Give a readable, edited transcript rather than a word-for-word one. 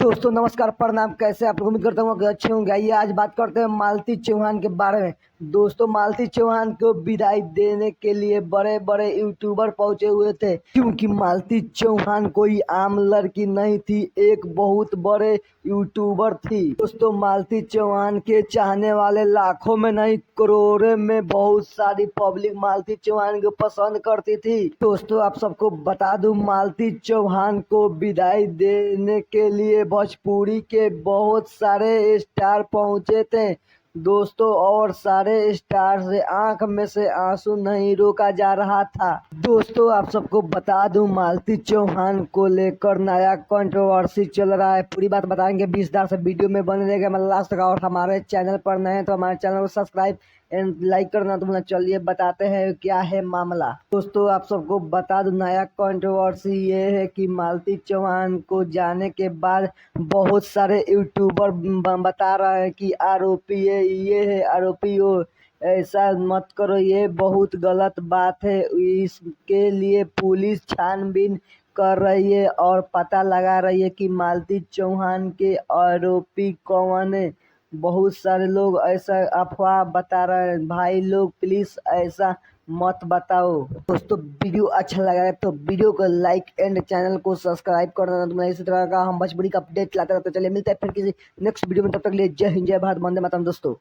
दोस्तों नमस्कार प्रणाम। कैसे आप लोग? उम्मीद करता हूँ कि अच्छे होंगे। आइए आज बात करते हैं मालती चौहान के बारे में। दोस्तों मालती चौहान को विदाई देने के लिए बड़े बड़े यूट्यूबर पहुंचे हुए थे, क्योंकि मालती चौहान कोई आम लड़की नहीं थी, एक बहुत बड़े यूट्यूबर थी। दोस्तों मालती चौहान के चाहने वाले लाखों में नहीं करोड़ों में बहुत सारी पब्लिक मालती चौहान को पसंद करती थी। दोस्तों आप सबको बता दूं, मालती चौहान को विदाई देने के लिए भोजपुरी के बहुत सारे स्टार पहुंचे थे दोस्तों, और सारे स्टार से आंख में से आंसू नहीं रोका जा रहा था। दोस्तों आप सबको बता दूं, मालती चौहान को लेकर नया कंट्रोवर्सी चल रहा है। पूरी बात बताएंगे, 20 से वीडियो में बने रहेगा मतलब लास्ट तक। और हमारे चैनल पर नए हैं तो हमारे चैनल को सब्सक्राइब एंड लाइक करना तो भूलना। चलिए बताते हैं क्या है मामला। दोस्तों आप सबको बता दूं, नया कंट्रोवर्सी ये है कि मालती चौहान को जाने के बाद बहुत सारे यूट्यूबर बता रहे हैं कि आरोपी है, ये है आरोपी हो, ऐसा मत करो, ये बहुत गलत बात है। इसके लिए पुलिस छानबीन कर रही है और पता लगा रही है कि मालती चौहान के आरोपी कौन है। बहुत सारे लोग ऐसा अफवाह बता रहे हैं। भाई लोग प्लीज ऐसा मत बताओ। दोस्तों वीडियो अच्छा लगा है तो वीडियो को लाइक एंड चैनल को सब्सक्राइब कर देना। तुम्हें इसी तरह का हम भोजपुरी का अपडेट लाते रहते। चलिए मिलते हैं फिर किसी नेक्स्ट वीडियो में, तब तक के लिए जय हिंद जय भारत, वंदे मातरम दोस्तों।